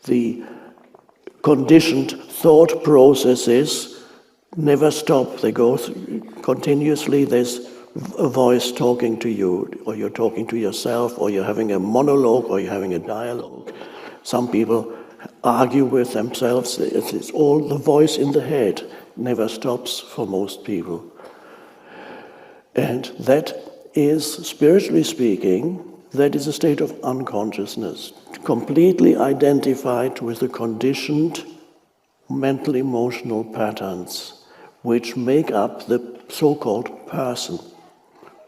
The conditioned thought processes never stop. They go continuously. There's a voice talking to you, or you're talking to yourself, or you're having a monologue, or you're having a dialogue. Some people argue with themselves. It's all the voice in the head. Never stops for most people. And that is, spiritually speaking, that is a state of unconsciousness, completely identified with the conditioned mental emotional patterns which make up the so-called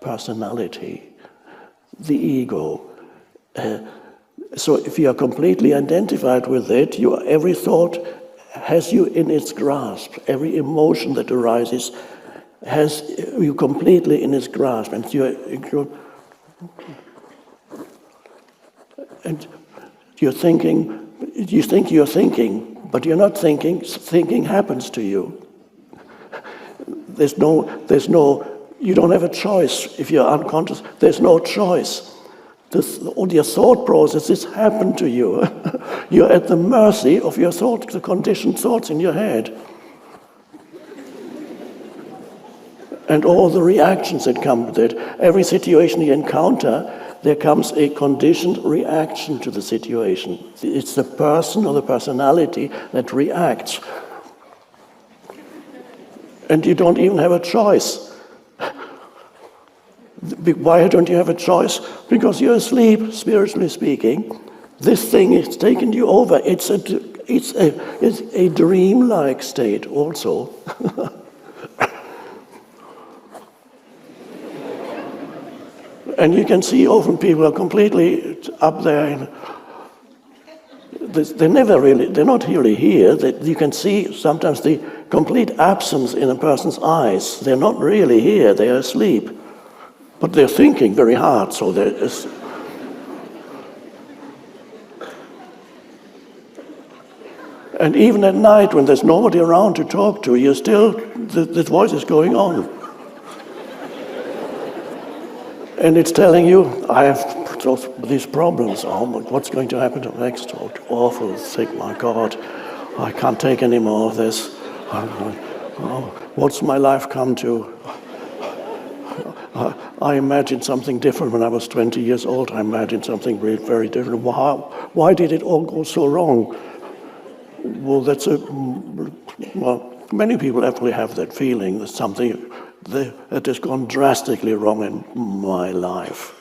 personality, the ego. So if you are completely identified with it, every thought has you in its grasp. Every emotion that arises has you completely in its grasp. And you're thinking, you think you're thinking, but you're not thinking. Thinking happens to you. You don't have a choice. If you're unconscious, there's no choice. All your thought processes happen to you. You're at the mercy of your thoughts, the conditioned thoughts in your head. And all the reactions that come with it. Every situation you encounter, there comes a conditioned reaction to the situation. It's the person or the personality that reacts. And you don't even have a choice. Why don't you have a choice? Because you're asleep, spiritually speaking. This thing has taken you over. It's a dreamlike state also. And you can see often people are completely up there. They're not really here. You can see sometimes the complete absence in a person's eyes. They're not really here, they're asleep. But they're thinking very hard, so there's... And even at night, when there's nobody around to talk to, you're still, this voice is going on. And it's telling you, I have these problems. Oh, what's going to happen next? Oh, awful, sick, my God. I can't take any more of this. What's my life come to? I imagined something different when I was 20 years old. I imagined something really very different. Why did it all go so wrong? Well, many people actually have that feeling that something that has gone drastically wrong in my life.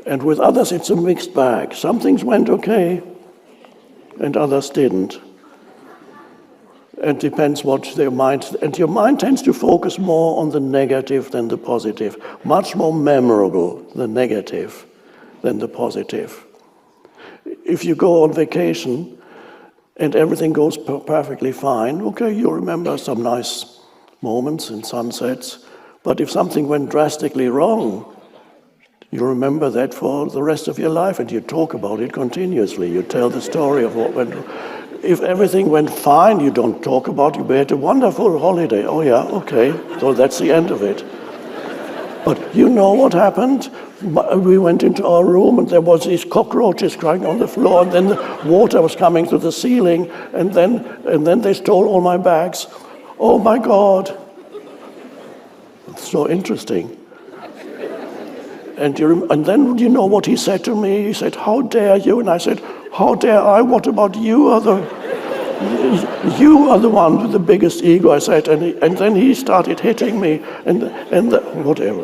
And with others, it's a mixed bag. Some things went okay, and others didn't. It depends what their mind... And your mind tends to focus more on the negative than the positive. Much more memorable, the negative, than the positive. If you go on vacation and everything goes perfectly fine, okay, you remember some nice moments and sunsets. But if something went drastically wrong, you remember that for the rest of your life, and you talk about it continuously. You tell the story of what went wrong. If everything went fine, you don't talk about it. We had a wonderful holiday. Oh yeah, okay, so that's the end of it. But you know what happened? We went into our room and there was these cockroaches crying on the floor, and then the water was coming through the ceiling, and then they stole all my bags. Oh my God. It's so interesting. And then you know what he said to me? He said, "How dare you?" And I said, "How dare I? What about you? You are the one with the biggest ego," I said. And then he started hitting me, and whatever.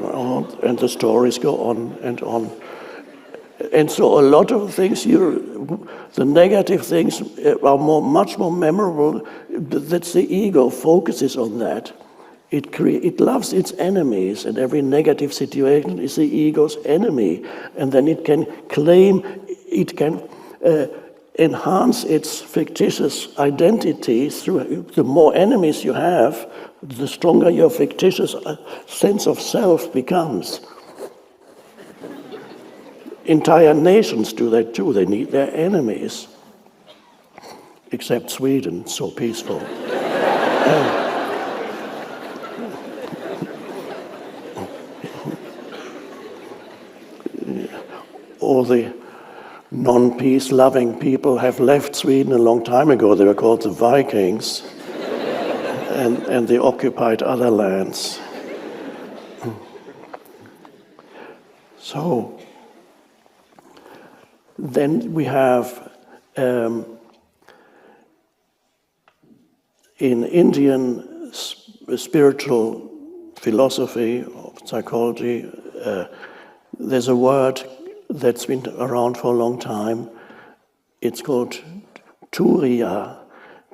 And the stories go on and on. And so a lot of things, the negative things are much more memorable. That's the ego focuses on that. It loves its enemies, and every negative situation is the ego's enemy. And then it can claim, it can enhance its fictitious identity through the more enemies you have, the stronger your fictitious sense of self becomes. Entire nations do that too. They need their enemies. Except Sweden, so peaceful. All the non-peace loving people have left Sweden a long time ago. They were called the Vikings, and they occupied other lands. So then we have in Indian spiritual philosophy or psychology, there's a word that's been around for a long time. It's called Turiya.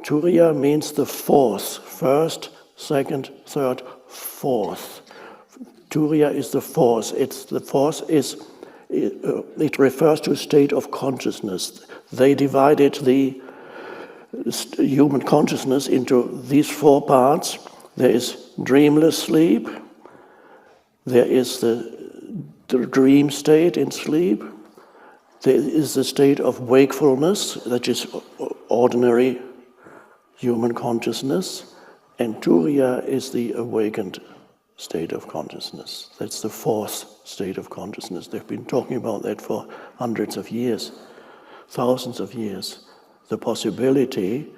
Turiya means the fourth, first, second, third, fourth. Turiya is the fourth. It refers to a state of consciousness. They divided the human consciousness into these four parts. There is dreamless sleep. There is the dream state in sleep. There is the state of wakefulness, that is ordinary human consciousness. And Turiya is the awakened state of consciousness. That's the fourth state of consciousness. They've been talking about that for hundreds of years, thousands of years. The possibility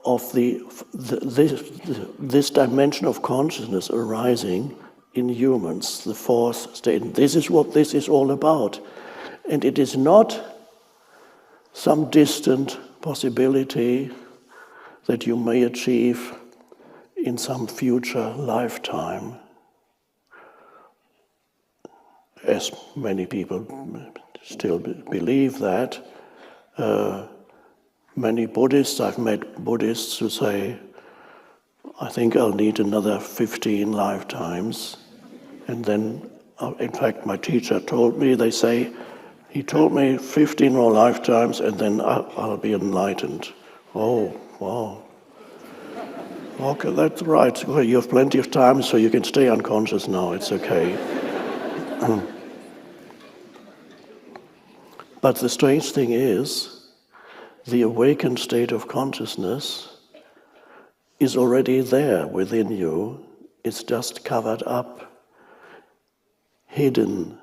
of this dimension of consciousness arising in humans, the fourth state. This is what this is all about. And it is not some distant possibility that you may achieve in some future lifetime, as many people still believe that. Many Buddhists, I've met Buddhists who say, I think I'll need another 15 lifetimes. And then, in fact, my teacher told me, he told me 15 more lifetimes and then I'll be enlightened. Oh, wow. Okay, that's right. Well, you have plenty of time, so you can stay unconscious now. It's okay. But the strange thing is, the awakened state of consciousness is already there within you. It's just covered up, hidden